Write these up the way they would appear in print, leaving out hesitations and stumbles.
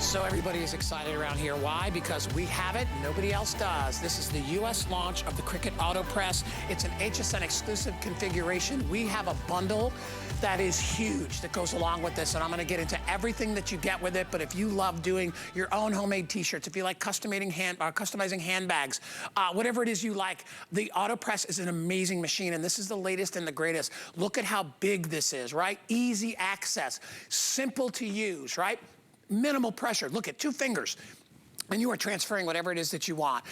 So everybody is excited around here. Why? Because we have it, nobody else does. This is the US launch of the Cricut Autopress. It's an HSN exclusive configuration. We have a bundle that is huge that goes along with this, and I'm gonna get into everything that you get with it. But if you love doing your own homemade t-shirts, if you like customizing handbags, whatever it is you like, the Autopress is an amazing machine, and this is the latest and the greatest. Look at how big this is, right? Easy access, simple to use, right? Minimal pressure. Look at 2 fingers. And you are transferring whatever it is that you want.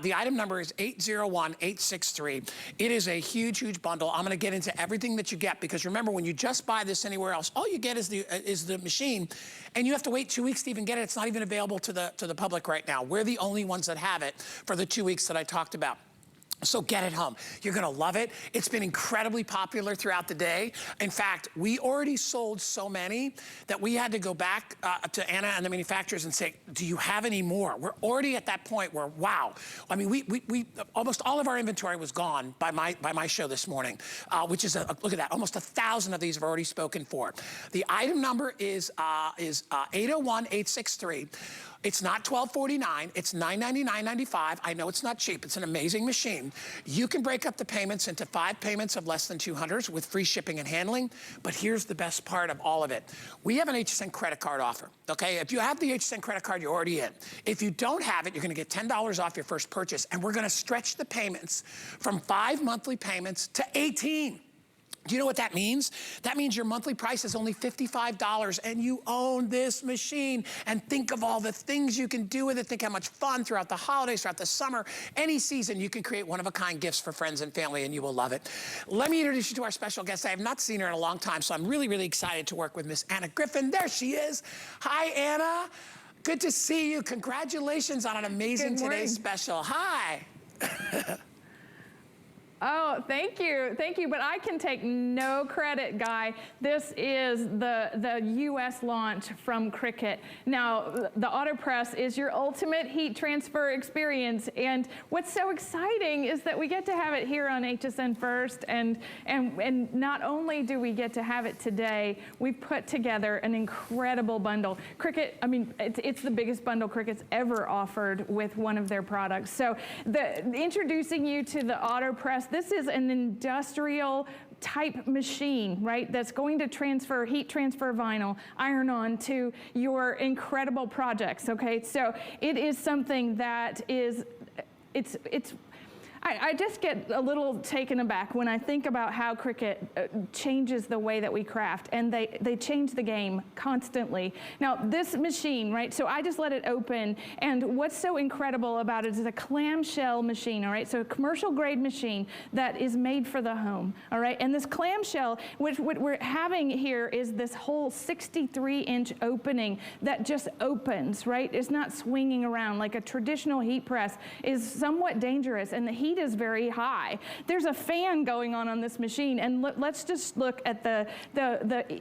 The item number is 801863. It is a huge, huge bundle. I'm gonna get into everything that you get, because remember, when you just buy this anywhere else, all you get is the machine, and you have to wait 2 weeks to even get it. It's not even available to the public right now. We're the only ones that have it for the 2 weeks that I talked about. So get it home. You're gonna love it. It's been incredibly popular throughout the day. In fact, we already sold so many that we had to go back to Anna and the manufacturers and say, do you have any more? We're already at that point where, wow. I mean, we almost all of our inventory was gone by my show this morning, which is, look at that, almost 1,000 of these have already spoken for. The item number is 801863. It's not $12.49, it's $999.95. I know it's not cheap, it's an amazing machine. You can break up the payments into 5 payments of less than $200 with free shipping and handling, but here's the best part of all of it. We have an HSN credit card offer, okay? If you have the HSN credit card, you're already in. If you don't have it, you're gonna get $10 off your first purchase, and we're gonna stretch the payments from 5 monthly payments to 18. Do you know what that means? That means your monthly price is only $55 and you own this machine. And think of all the things you can do with it. Think how much fun throughout the holidays, throughout the summer, any season, you can create one-of-a-kind gifts for friends and family, and you will love it. Let me introduce you to our special guest. I have not seen her in a long time, so I'm really, really excited to work with Miss Anna Griffin. There she is. Hi, Anna. Good to see you. Congratulations on an amazing Today's Special. Hi. Oh, thank you, but I can take no credit, Guy. This is the US launch from Cricut. Now, the Autopress is your ultimate heat transfer experience, and what's so exciting is that we get to have it here on HSN First, and not only do we get to have it today, we've put together an incredible bundle. Cricut, I mean, it's the biggest bundle Cricut's ever offered with one of their products. So introducing you to the Autopress, this is an industrial type machine, right? That's going to heat transfer vinyl, iron on to your incredible projects, okay? So it is something that is, I just get a little taken aback when I think about how Cricut changes the way that we craft, and they change the game constantly. Now, this machine, right, so I just let it open, and what's so incredible about it is a clamshell machine, all right? So a commercial grade machine that is made for the home, all right? And this clamshell, what we're having here is this whole 63-inch opening that just opens, right? It's not swinging around like a traditional heat press is somewhat dangerous, and the heat is very high. There's a fan going on this machine, and let's just look at the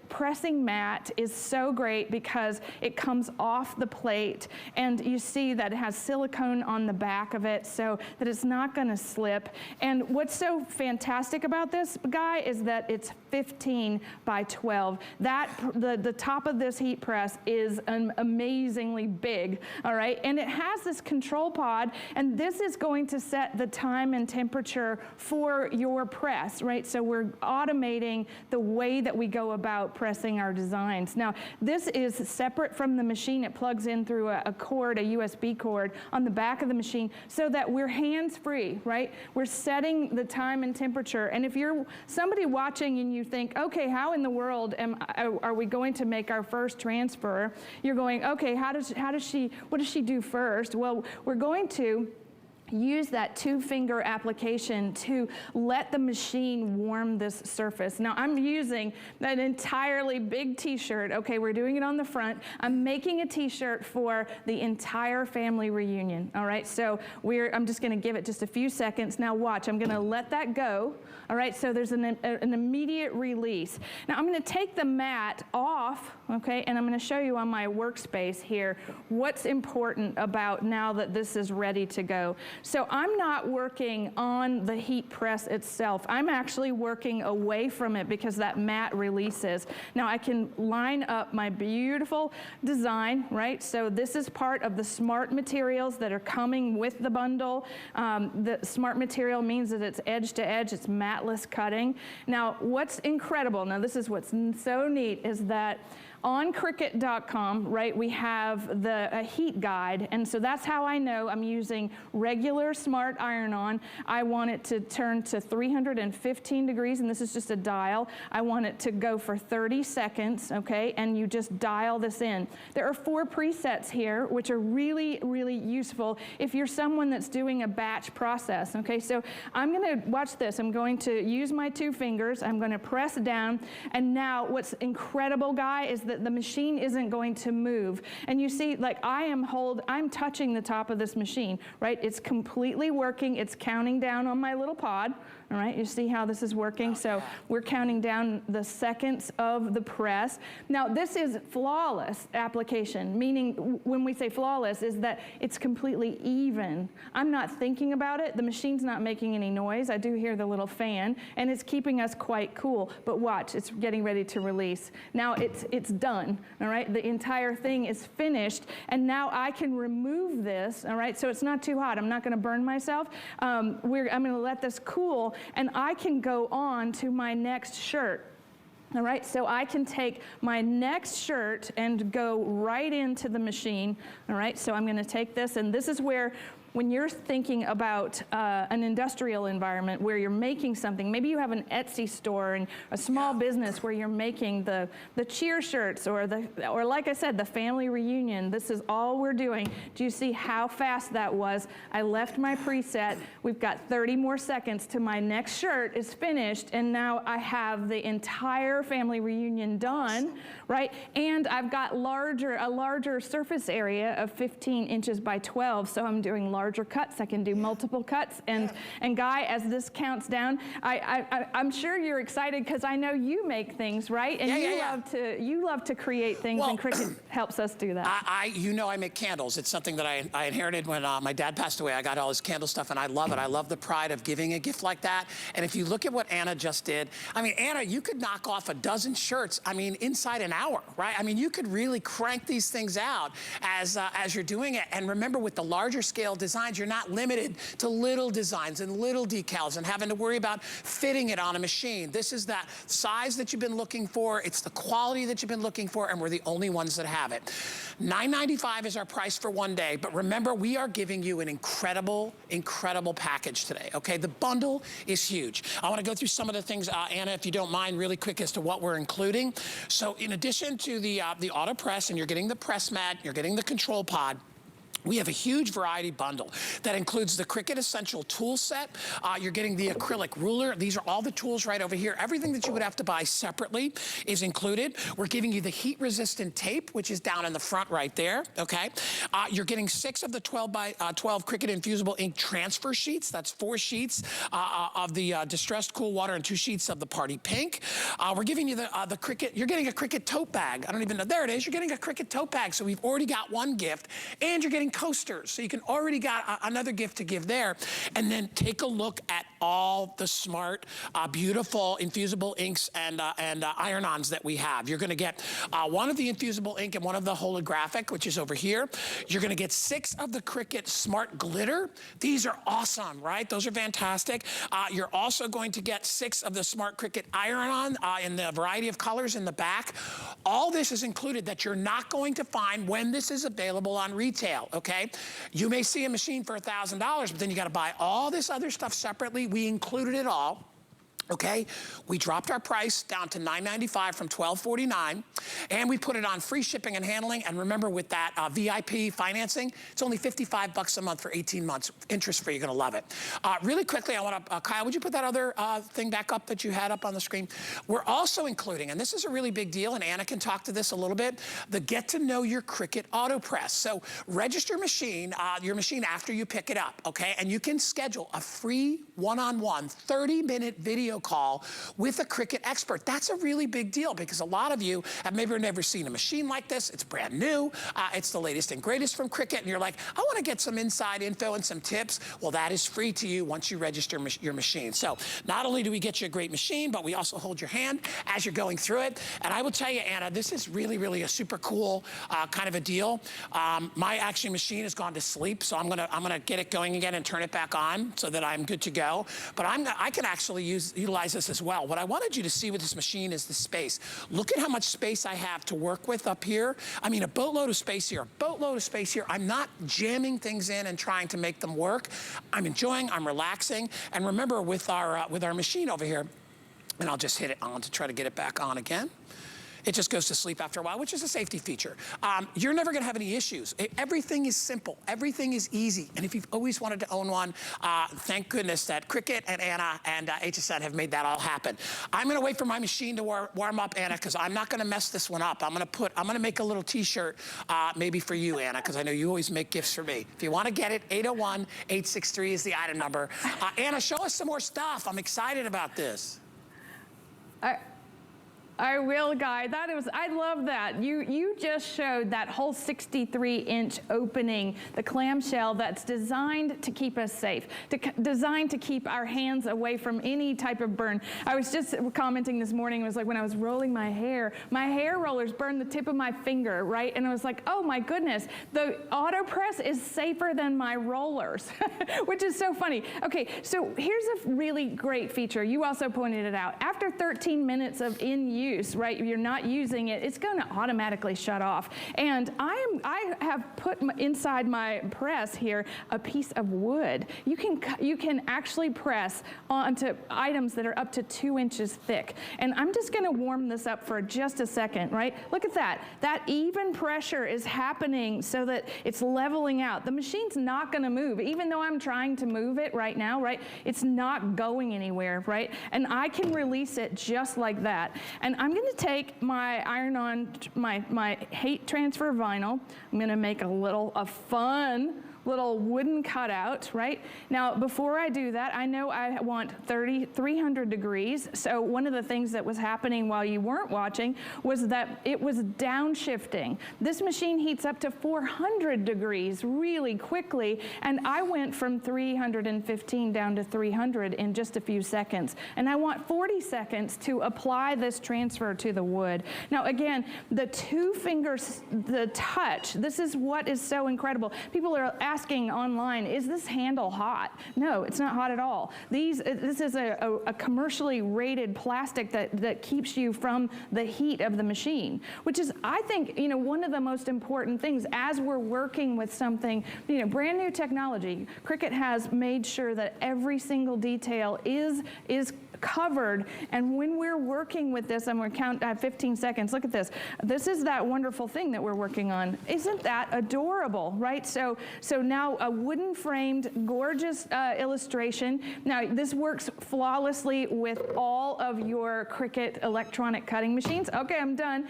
pressing mat is so great because it comes off the plate, and you see that it has silicone on the back of it so that it's not gonna slip. And what's so fantastic about this, Guy, is that it's 15 by 12. The top of this heat press is amazingly big, all right? And it has this control pod, and this is going to set the time and temperature for your press, right? So we're automating the way that we go about pressing our designs. Now, this is separate from the machine. It plugs in through a cord, a USB cord on the back of the machine so that we're hands-free, right? We're setting the time and temperature. And if you're somebody watching and you think, okay, how in the world are we going to make our first transfer? You're going, okay, what does she do first? Well, we're going to use that 2-finger application to let the machine warm this surface. Now, I'm using an entirely big t-shirt. Okay, we're doing it on the front. I'm making a t-shirt for the entire family reunion, all right? So I'm just gonna give it just a few seconds. Now watch, I'm gonna let that go, all right? So there's an immediate release. Now I'm gonna take the mat off, okay, and I'm gonna show you on my workspace here what's important about now that this is ready to go. So I'm not working on the heat press itself. I'm actually working away from it because that mat releases. Now I can line up my beautiful design, right? So this is part of the smart materials that are coming with the bundle. The smart material means that it's edge to edge, it's matless cutting. Now what's incredible, now this is what's so neat, is that on Cricut.com, right, we have a heat guide, and so that's how I know I'm using regular smart iron-on. I want it to turn to 315 degrees, and this is just a dial. I want it to go for 30 seconds, okay, and you just dial this in. There are 4 presets here, which are really, really useful if you're someone that's doing a batch process, okay? So I'm gonna, watch this, I'm going to use my 2 fingers, I'm gonna press down, and now what's incredible, Guy, is that the machine isn't going to move. And you see, like I'm touching the top of this machine, right? It's completely working. It's counting down on my little pod. All right, you see how this is working? So we're counting down the seconds of the press. Now this is flawless application, meaning when we say flawless is that it's completely even. I'm not thinking about it. The machine's not making any noise. I do hear the little fan, and it's keeping us quite cool. But watch, it's getting ready to release. Now it's done, all right? The entire thing is finished, and now I can remove this, all right? So it's not too hot. I'm not gonna burn myself. I'm gonna let this cool, and I can go on to my next shirt. All right, so I can take my next shirt and go right into the machine. All right, so I'm gonna take this, and this is where, when you're thinking about an industrial environment where you're making something, maybe you have an Etsy store and a small business where you're making the cheer shirts or like I said, the family reunion. This is all we're doing. Do you see how fast that was? I left my preset. We've got 30 more seconds to my next shirt is finished, and now I have the entire family reunion done, right? And I've got a larger surface area of 15 inches by 12, so I'm doing larger cuts. I can do multiple cuts. And Guy, as this counts down, I'm sure you're excited because I know you make things, right? And you love to create things, and Cricut helps us do that. You know I make candles. It's something that I inherited when my dad passed away. I got all his candle stuff, and I love it. I love the pride of giving a gift like that. And if you look at what Anna just did, I mean, Anna, you could knock off a dozen shirts, I mean, inside an hour, right? I mean, you could really crank these things out as you're doing it. And remember, with the larger scale designs, you're not limited to little designs and little decals and having to worry about fitting it on a machine. This is that size that you've been looking for. It's the quality that you've been looking for, and we're the only ones that have it. $9.95 is our price for one day, but remember, we are giving you an incredible, incredible package today, okay? The bundle is huge. I want to go through some of the things, Anna, if you don't mind, really quick as to what we're including. So in addition to the Autopress, and you're getting the press mat, you're getting the control pod, we have a huge variety bundle that includes the Cricut Essential tool set. You're getting the acrylic ruler. These are all the tools right over here. Everything that you would have to buy separately is included. We're giving you the heat-resistant tape, which is down in the front right there, okay? You're getting 6 of the 12 by 12 Cricut Infusible ink transfer sheets. That's 4 sheets of the Distressed Cool Water and 2 sheets of the Party Pink. We're giving you the Cricut, you're getting a Cricut tote bag. I don't even know, there it is. You're getting a Cricut tote bag. So we've already got one gift, and you're getting coasters, so you can already got another gift to give there. And then take a look at all the smart, beautiful infusible inks and iron-ons that we have. You're gonna get one of the infusible ink and one of the holographic, which is over here. You're gonna get 6 of the Cricut Smart Glitter. These are awesome, right? Those are fantastic. You're also going to get 6 of the Smart Cricut iron-on in the variety of colors in the back. All this is included that you're not going to find when this is available on retail, okay? You may see a machine for $1,000, but then you gotta buy all this other stuff separately. We included it all. Okay, we dropped our price down to $9.95 from $12.49, and we put it on free shipping and handling. And remember, with that VIP financing, it's only $55 a month for 18 months, interest-free. You're gonna love it. Really quickly, I want to, Kyle, would you put that other thing back up that you had up on the screen? We're also including, and this is a really big deal, and Anna can talk to this a little bit, the Get to Know Your Cricut Autopress. So register your machine after you pick it up, okay? And you can schedule a free one-on-one 30-minute video video call with a Cricut expert. That's a really big deal because a lot of you have maybe never seen a machine like this. It's brand new. It's the latest and greatest from Cricut, and you're like, I want to get some inside info and some tips. Well, that is free to you once you register your machine. So not only do we get you a great machine, but we also hold your hand as you're going through it. And I will tell you, Anna, this is really, really a super cool kind of a deal. My actually machine has gone to sleep, so I'm gonna get it going again and turn it back on so that I'm good to go. But I can actually utilize this as well. What I wanted you to see with this machine is the space. Look at how much space I have to work with up here. I mean, a boatload of space here, a boatload of space here. I'm not jamming things in and trying to make them work. I'm enjoying, I'm relaxing. And remember, with our machine over here, and I'll just hit it on to try to get it back on again. It just goes to sleep after a while, which is a safety feature. You're never gonna have any issues. Everything is simple, everything is easy. And if you've always wanted to own one, thank goodness that Cricut and Anna and HSN have made that all happen. I'm gonna wait for my machine to warm up, Anna, because I'm not gonna mess this one up. I'm gonna make a little t-shirt maybe for you, Anna, because I know you always make gifts for me. If you wanna get it, 801-863 is the item number. Anna, show us some more stuff. I'm excited about this. I will, Guy. I love that. You just showed that whole 63-inch opening, the clamshell that's designed to keep us safe, designed to keep our hands away from any type of burn. I was just commenting this morning, it was like when I was rolling my hair rollers burned the tip of my finger, right? And I was like, oh my goodness, the Autopress is safer than my rollers, which is so funny. Okay, so here's a really great feature. You also pointed it out. After 13 minutes of in use, right? If you're not using it, it's going to automatically shut off. And I have put inside my press here a piece of wood. You can actually press onto items that are up to 2 inches thick. And I'm just going to warm this up for just a second, right? Look at that. That even pressure is happening so that it's leveling out. The machine's not going to move, even though I'm trying to move it right now, right? It's not going anywhere, right? And I can release it just like that. And I'm going to take my iron-on, my heat transfer vinyl. I'm going to make a fun little wooden cutout, right? Now, before I do that, I know I want 300 degrees. So one of the things that was happening while you weren't watching was that it was downshifting. This machine heats up to 400 degrees really quickly, and I went from 315 down to 300 in just a few seconds. And I want 40 seconds to apply this transfer to the wood. Now, again, the 2 fingers, the touch, this is what is so incredible. People are asking online, is this handle hot? No, it's not hot at all. This is a commercially rated plastic that keeps you from the heat of the machine, which is, I think, one of the most important things as we're working with something, brand new technology. Cricut has made sure that every single detail is covered, and when we're working with this, I'm going to count, I have 15 seconds, look at this. This is that wonderful thing that we're working on. Isn't that adorable, right? So now a wooden framed, gorgeous illustration. Now this works flawlessly with all of your Cricut electronic cutting machines. Okay, I'm done.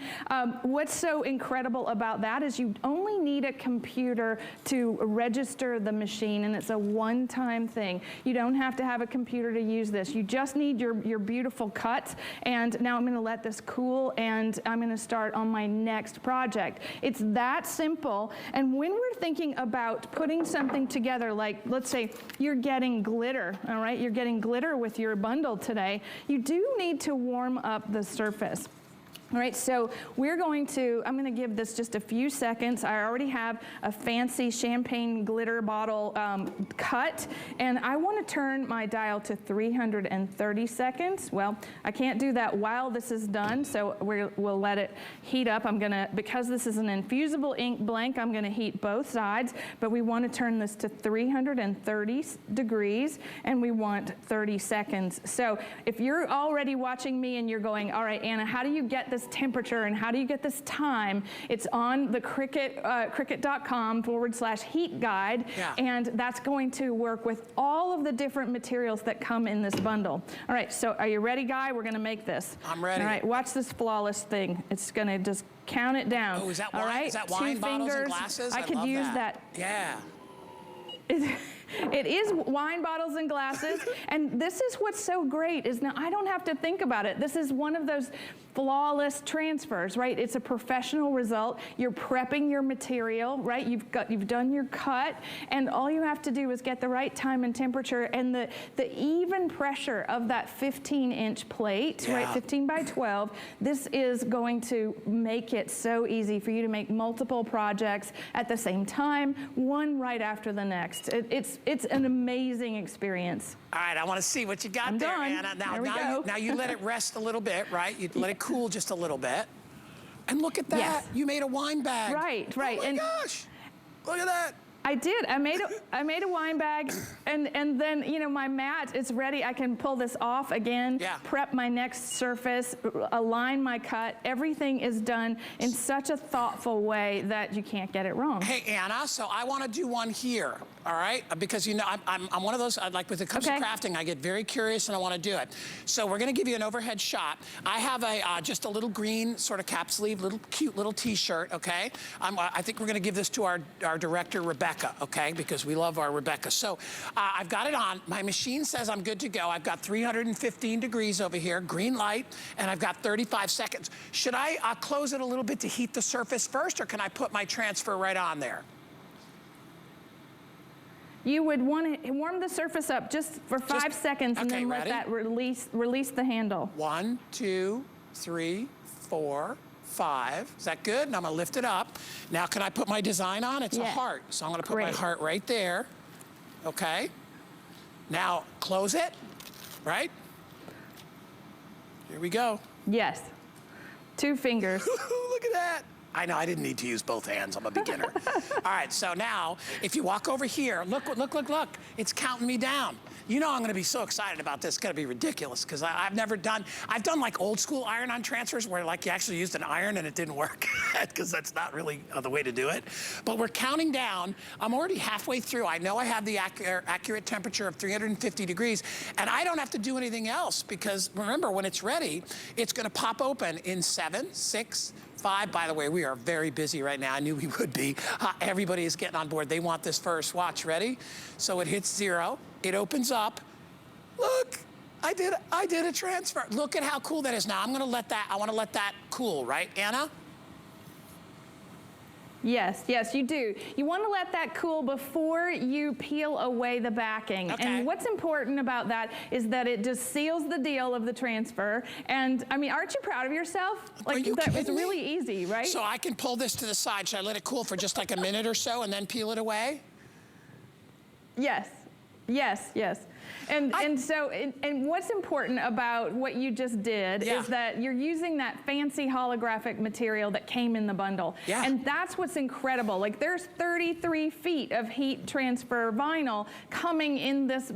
What's so incredible about that is you only need a computer to register the machine, and it's a one-time thing. You don't have to have a computer to use this. You just need your beautiful cuts. And now I'm going to let this cool, and I'm going to start on my next project. It's that simple. And when we're thinking about putting something together, like let's say you're getting glitter, all right? You're getting glitter with your bundle today. You do need to warm up the surface. All right, so I'm going to give this just a few seconds. I already have a fancy champagne glitter bottle cut, and I want to turn my dial to 330 seconds. Well, I can't do that while this is done, so we'll let it heat up. Because this is an infusible ink blank, I'm gonna heat both sides, but we want to turn this to 330 degrees, and we want 30 seconds. So if you're already watching me and you're going, all right, Anna, how do you get this temperature and how do you get this time? It's on the Cricut, cricut.com/heat guide, and that's going to work with all of the different materials that come in this bundle. All right, so are you ready, Guy? We're gonna make this. I'm ready. All right, watch this flawless thing. It's gonna just count it down. Oh, is that wine? All right, Is that wine 2 bottles fingers. and glasses? I could love use that. that. Yeah. It is wine bottles and glasses, and this is what's so great is now I don't have to think about it. This is one of those flawless transfers, right? It's a professional result. You're prepping your material, right? You've done your cut, and all you have to do is get the right time and temperature and the even pressure of that 15-inch plate, right? 15 by 12. This is going to make it so easy for you to make multiple projects at the same time, one right after the next. It's an amazing experience. All right, I want to see what you got there, Anna. Now you let it rest a little bit, right? You let it cool just a little bit. And look at that. Yes. You made a wine bag. Right. Oh my gosh. Look at that. I did. I made a wine bag, and then, you know, my mat is ready. I can pull this off again, prep my next surface, align my cut. Everything is done in such a thoughtful way that you can't get it wrong. Hey, Anna, so I want to do one here, all right? Because, you know, I'm one of those, like when it comes to crafting, I get very curious and I want to do it. So we're going to give you an overhead shot. I have just a little green sort of cap sleeve, cute little t-shirt, okay? I think we're going to give this to our director, Rebecca. Okay, because we love our Rebecca. So I've got it on. My machine says I'm good to go. I've got 315 degrees over here, green light, and I've got 35 seconds. Should I close it a little bit to heat the surface first, or can I put my transfer right on there? You would want to warm the surface up just for 5 seconds, and then let that release the handle. 1, 2, 3, 4, 5. Is that good? And I'm gonna lift it up. Now, can I put my design on? It's a heart. So I'm gonna put my heart right there. Okay. Now, close it, right? Here we go. Yes. 2 fingers. Look at that. I know, I didn't need to use both hands. I'm a beginner. All right, so now, if you walk over here, look. It's counting me down. You know I'm gonna be so excited about this. It's gonna be ridiculous, because I've done like old school iron-on transfers where like you actually used an iron and it didn't work, because that's not really the way to do it. But we're counting down. I'm already halfway through. I know I have the accurate temperature of 350 degrees, and I don't have to do anything else, because remember, when it's ready, it's gonna pop open in 7, 6, 5. By the way, we are very busy right now. I knew we would be. Everybody is getting on board. They want this first. Watch, ready? So it hits 0. It opens up. Look, I did a transfer. Look at how cool that is. Now I want to let that cool, right, Anna? Yes, you do. You want to let that cool before you peel away the backing. Okay. And what's important about that is that it just seals the deal of the transfer. And I mean, aren't you proud of yourself? Like, that was really easy, right? So I can pull this to the side. Should I let it cool for just like a minute or so and then peel it away? Yes. And what's important about what you just did is that you're using that fancy holographic material that came in the bundle. Yeah. And that's what's incredible. Like, there's 33 feet of heat transfer vinyl coming in this,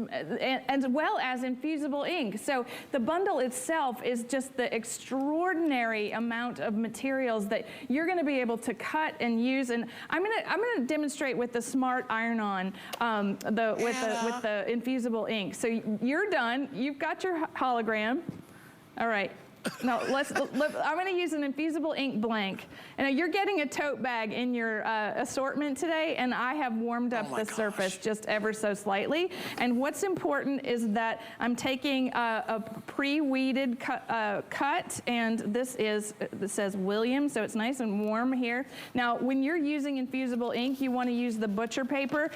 as well as infusible ink. So the bundle itself is just the extraordinary amount of materials that you're going to be able to cut and use. And I'm gonna demonstrate with the Smart Iron-On, with the infusible ink. So you're done. You've got your hologram. All right. Now I'm going to use an Infusible ink blank. And you're getting a tote bag in your assortment today, and I have warmed up the surface just ever so slightly. And what's important is that I'm taking a pre-weeded cut, and this says William, so it's nice and warm here. Now, when you're using Infusible ink, you want to use the butcher paper.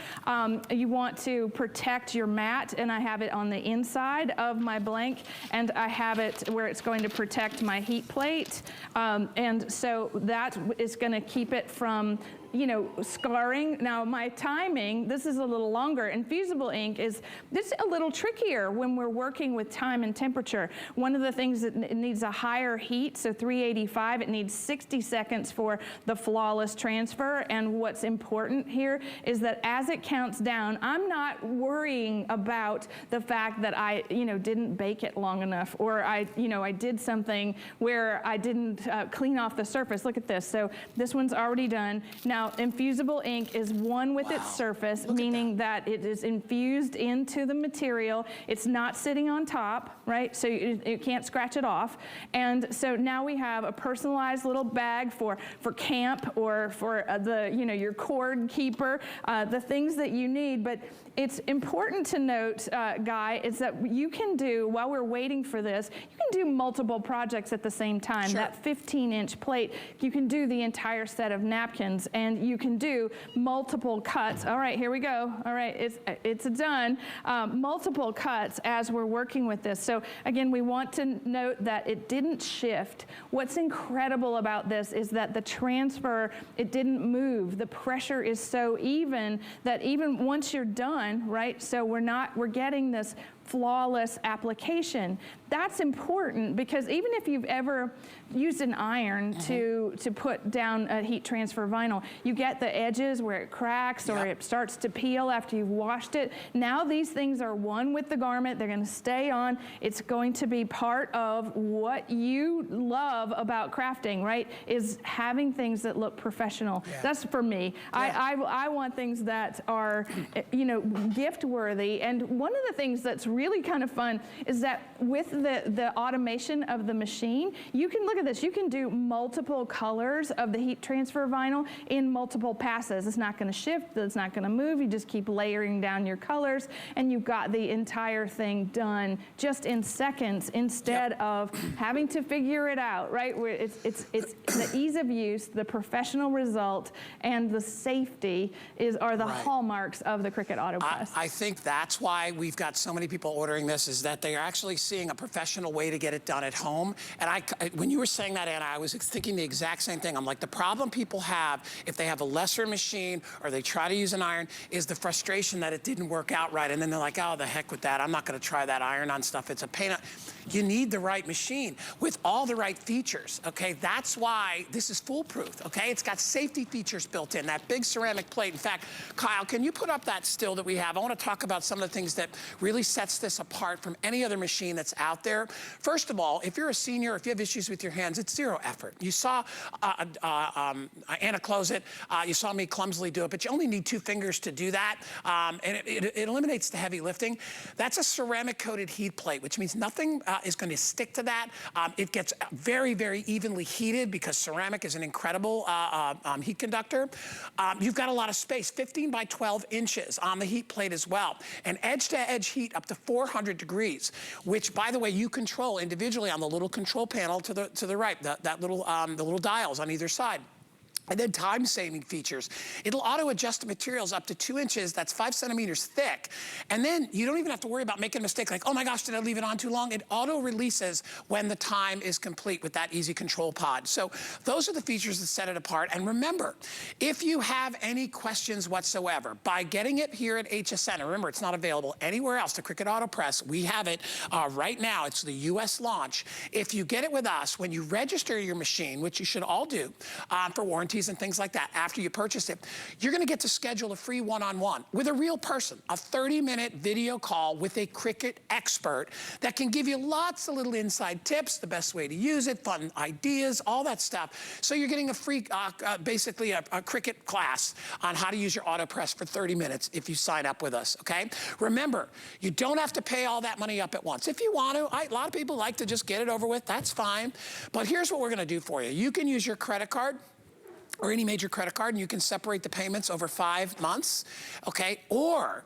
You want to protect your mat, and I have it on the inside of my blank, and I have it where it's going to protect my heat plate, and so that is going to keep it from, you know, scarring. Now, my timing, this is a little longer. Infusible ink is just a little trickier when we're working with time and temperature. One of the things that it needs a higher heat, so 385, it needs 60 seconds for the flawless transfer. And what's important here is that as it counts down, I'm not worrying about the fact that I, didn't bake it long enough, or I did something where I didn't clean off the surface. Look at this. So this one's already done. Now, Infusible ink is one with its surface, meaning that it is infused into the material. It's not sitting on top, right? So you can't scratch it off. And so now we have a personalized little bag for camp, or for your cord keeper, the things that you need. But it's important to note, Guy, is that you can do, while we're waiting for this, you can do multiple projects at the same time. Sure. That 15-inch plate, you can do the entire set of napkins, and you can do multiple cuts. All right, here we go. All right, it's done. Multiple cuts as we're working with this. So again, we want to note that it didn't shift. What's incredible about this is that the transfer, it didn't move. The pressure is so even that even once you're done, right? So we're getting this flawless application. That's important because even if you've ever used an iron to put down a heat transfer vinyl, you get the edges where it cracks or it starts to peel after you've washed it. Now these things are one with the garment. They're going to stay on. It's going to be part of what you love about crafting, right? Is having things that look professional. Yeah. That's for me. Yeah. I want things that are, you know, gift worthy. And one of the things that's really kind of fun is that with the automation of the machine, you can look at this. You can do multiple colors of the heat transfer vinyl in multiple passes. It's not going to shift. It's not going to move. You just keep layering down your colors, and you've got the entire thing done just in seconds instead of having to figure it out. Right? Where it's the ease of use, the professional result, and the safety are the hallmarks of the Cricut Autopress. I think that's why we've got so many people ordering this, is that they are actually seeing a professional way to get it done at home. And when you were saying that, Anna, I was thinking the exact same thing. I'm like, the problem people have if they have a lesser machine or they try to use an iron is the frustration that it didn't work out right. And then they're like, oh, the heck with that. I'm not going to try that iron-on stuff. It's a pain. You need the right machine with all the right features, okay? That's why this is foolproof, okay? It's got safety features built in, that big ceramic plate. In fact, Kyle, can you put up that still that we have? I want to talk about some of the things that really sets this apart from any other machine that's out there. First of all, if you're a senior, if you have issues with your hands, it's zero effort. You saw Anna close it. You saw me clumsily do it, but you only need 2 fingers to do that, and it eliminates the heavy lifting. That's a ceramic-coated heat plate, which means nothing is going to stick to that. It gets very, very evenly heated because ceramic is an incredible heat conductor. You've got a lot of space, 15 by 12 inches on the heat plate as well, and edge-to-edge heat up to 400 degrees, which, by the way, you control individually on the little control panel to the right, the little dials on either side. And then time-saving features. It'll auto-adjust the materials up to 2 inches, that's 5 centimeters thick. And then you don't even have to worry about making a mistake like, oh my gosh, did I leave it on too long? It auto-releases when the time is complete with that easy control pod. So those are the features that set it apart. And remember, if you have any questions whatsoever, by getting it here at HSN, and remember, it's not available anywhere else, the Cricut Autopress, we have it right now. It's the US launch. If you get it with us, when you register your machine, which you should all do for warranty and things like that after you purchase it, you're going to get to schedule a free one-on-one with a real person, a 30-minute video call with a Cricut expert that can give you lots of little inside tips, the best way to use it, fun ideas, all that stuff. So you're getting a free, basically a Cricut class on how to use your Autopress for 30 minutes if you sign up with us, okay? Remember, you don't have to pay all that money up at once. If you want to, a lot of people like to just get it over with, that's fine. But here's what we're going to do for you. You can use your credit card or any major credit card, and you can separate the payments over 5 months, okay? Or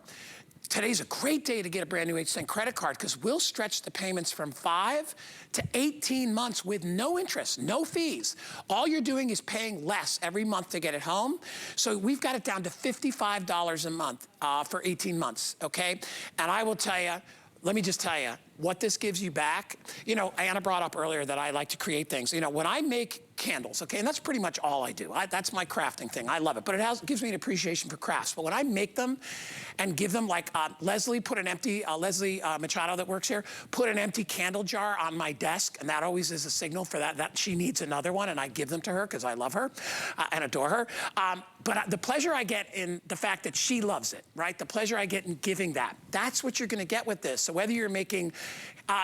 today's a great day to get a brand new HSN credit card because we'll stretch the payments from 5 to 18 months with no interest, no fees. All you're doing is paying less every month to get it home. So we've got it down to $55 a month for 18 months, okay? And I will tell you, let me just tell you, what this gives you back, you know, Anna brought up earlier that I like to create things. You know, when I make candles, okay, and that's pretty much all I do. That's my crafting thing. I love it, but it gives me an appreciation for crafts. But when I make them and give them, like Leslie put an empty, Leslie Machado that works here, put an empty candle jar on my desk, and that always is a signal for that she needs another one, and I give them to her because I love her and adore her. But the pleasure I get in the fact that she loves it, right? The pleasure I get in giving that, that's what you're gonna get with this. So whether you're making,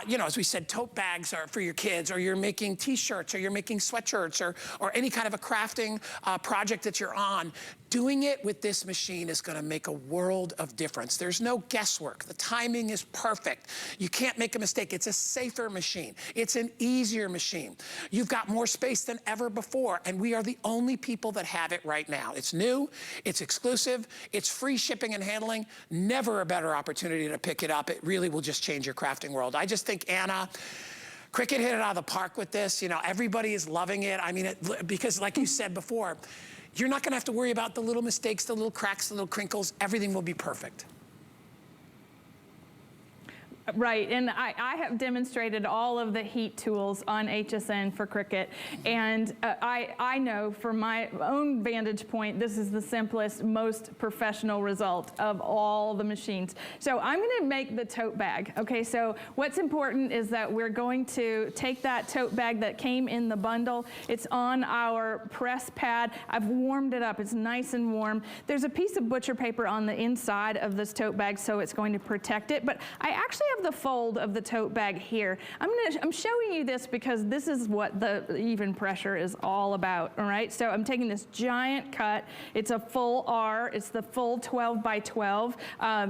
you know, as we said, tote bags are for your kids, or you're making t-shirts, or you're making sweatshirts, or any kind of a crafting project that you're on, Doing it with this machine is gonna make a world of difference. There's no guesswork. The timing is perfect. You can't make a mistake. It's a safer machine. It's an easier machine. You've got more space than ever before, and we are the only people that have it right now. It's new, it's exclusive, it's free shipping and handling. Never a better opportunity to pick it up. It really will just change your crafting world. I just think, Anna, Cricut hit it out of the park with this. You know, everybody is loving it. I mean, because like you said before, you're not gonna have to worry about the little mistakes, the little cracks, the little crinkles. Everything will be perfect. Right, and I have demonstrated all of the heat tools on HSN for Cricut, and I know from my own vantage point, this is the simplest, most professional result of all the machines. So I'm gonna make the tote bag, okay? So what's important is that we're going to take that tote bag that came in the bundle. It's on our press pad. I've warmed it up, it's nice and warm. There's a piece of butcher paper on the inside of this tote bag, so it's going to protect it, but I actually have the fold of the tote bag here. I'm showing you this because this is what the even pressure is all about, all right? So I'm taking this giant cut. It's a full R. It's the full 12 by 12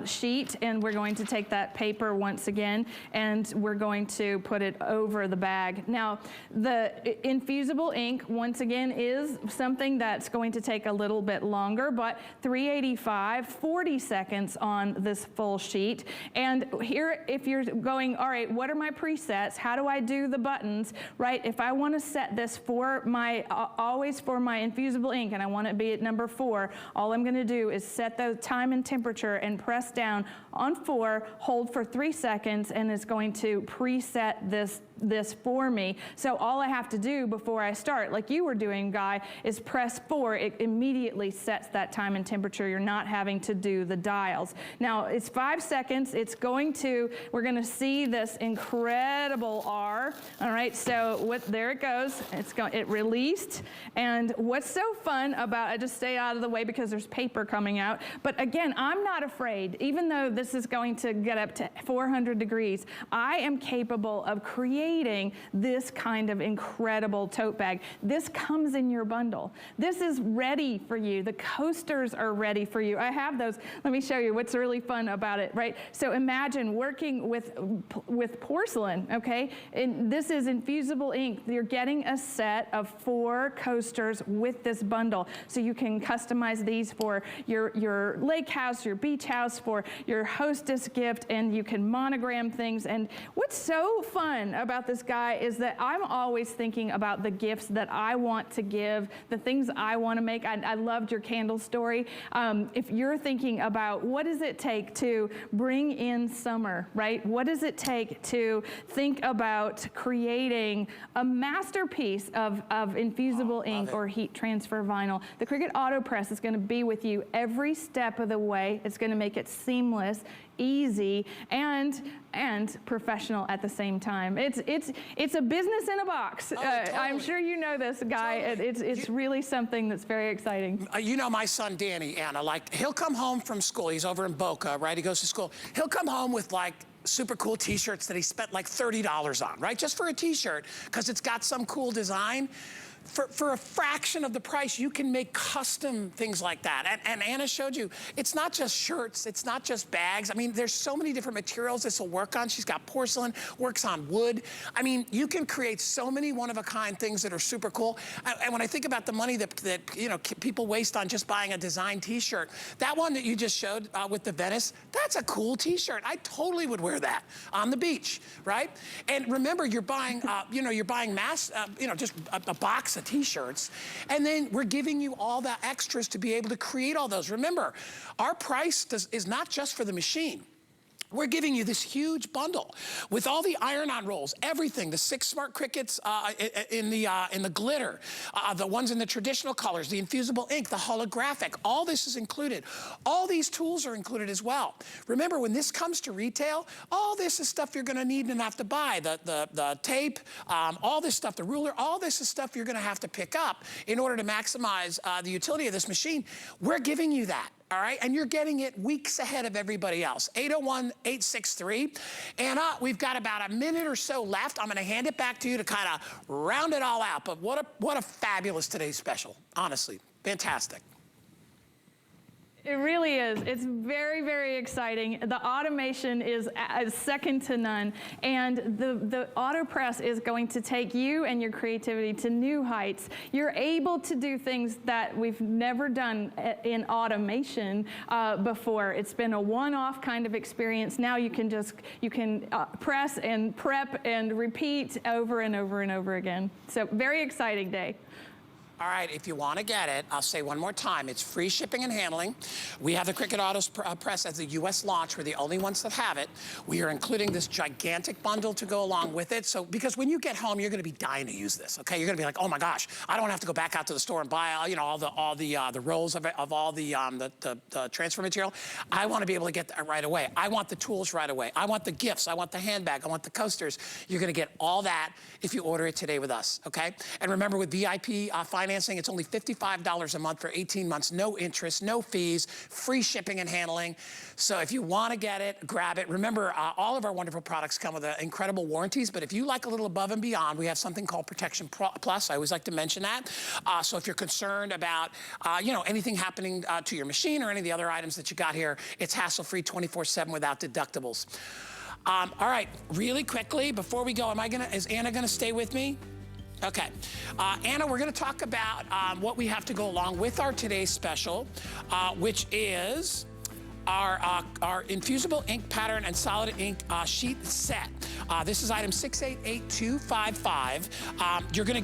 sheet, and we're going to take that paper once again, and we're going to put it over the bag. Now, the infusible ink, once again, is something that's going to take a little bit longer, but 385, 40 seconds on this full sheet. And here, if you're going, all right, what are my presets? How do I do the buttons, right? If I want to set this for my, always for my infusible ink, and I want it to be at number 4, all I'm going to do is set the time and temperature and press down on 4, hold for 3 seconds, and it's going to preset this for me. So all I have to do before I start, like you were doing, Guy, is press 4. It immediately sets that time and temperature. You're not having to do the dials. Now, it's 5 seconds. It's going to, we're going to see this incredible R. All right, so there it goes. It released. And what's so fun about, I just stay out of the way because there's paper coming out. But again, I'm not afraid. Even though this is going to get up to 400 degrees, I am capable of creating this kind of incredible tote bag. This comes in your bundle. This is ready for you. The coasters are ready for you. I have those. Let me show you what's really fun about it, right? So imagine working with porcelain, okay? And this is infusible ink. You're getting a set of 4 coasters with this bundle. So you can customize these for your lake house, your beach house, for your hostess gift, and you can monogram things. And what's so fun about this guy is that I'm always thinking about the gifts that I want to give, the things I want to make. I loved your candle story. If you're thinking about what does it take to bring in summer, right? What does it take to think about creating a masterpiece of infusible ink or heat transfer vinyl? The Cricut Autopress is going to be with you every step of the way. It's going to make it seamless, easy, and professional at the same time. It's a business in a box. Totally. I'm sure you know this, Guy. Totally. It's really something that's very exciting. You know my son Danny, Anna, like he'll come home from school. He's over in Boca, right? He goes to school. He'll come home with like super cool t-shirts that he spent like $30 on, right? Just for a t-shirt, because it's got some cool design. For a fraction of the price, you can make custom things like that. And Anna showed you, it's not just shirts, it's not just bags. I mean, there's so many different materials this will work on. She's got porcelain, works on wood. I mean, you can create so many one-of-a-kind things that are super cool. And when I think about the money that you know people waste on just buying a design t-shirt, that one that you just showed with the Venice, that's a cool t-shirt. I totally would wear that on the beach, right? And remember, you're buying, you're buying just a box of t-shirts, and then we're giving you all the extras to be able to create all those. Remember, our price is not just for the machine. We're giving you this huge bundle with all the iron-on rolls, everything, the 6 smart Cricuts in the glitter, the ones in the traditional colors, the infusible ink, the holographic, all this is included. All these tools are included as well. Remember, when this comes to retail, all this is stuff you're gonna need and have to buy. The tape, all this stuff, the ruler, all this is stuff you're gonna have to pick up in order to maximize the utility of this machine. We're giving you that. All right, and you're getting it weeks ahead of everybody else. 801-863. Anna, we've got about a minute or so left. I'm gonna hand it back to you to kind of round it all out, but what a fabulous today's special, honestly, fantastic. It really is. It's very, very exciting. The automation is second to none. And the Autopress is going to take you and your creativity to new heights. You're able to do things that we've never done in automation before. It's been a one-off kind of experience. Now you can press and prep and repeat over and over and over again. So very exciting day. All right, if you want to get it, I'll say one more time, it's free shipping and handling. We have the Cricut Autopress as the US launch. We're the only ones that have it. We are including this gigantic bundle to go along with it. So, because when you get home, you're going to be dying to use this, okay? You're going to be like, oh my gosh, I don't want to have to go back out to the store and buy, all the rolls of all the transfer material. I want to be able to get that right away. I want the tools right away. I want the gifts. I want the handbag. I want the coasters. You're going to get all that if you order it today with us, okay? And remember, with VIP financing, it's only $55 a month for 18 months, no interest, no fees, free shipping and handling. So if you want to get it, grab it. Remember, all of our wonderful products come with incredible warranties, but if you like a little above and beyond, we have something called Protection Plus. I always like to mention that. So if you're concerned about, anything happening to your machine or any of the other items that you got here, it's hassle-free 24/7 without deductibles. All right, really quickly, before we go, is Anna gonna stay with me? Okay, Anna, we're gonna talk about what we have to go along with our today's special, which is our Infusible ink pattern and solid ink sheet set. This is item 688255. You're gonna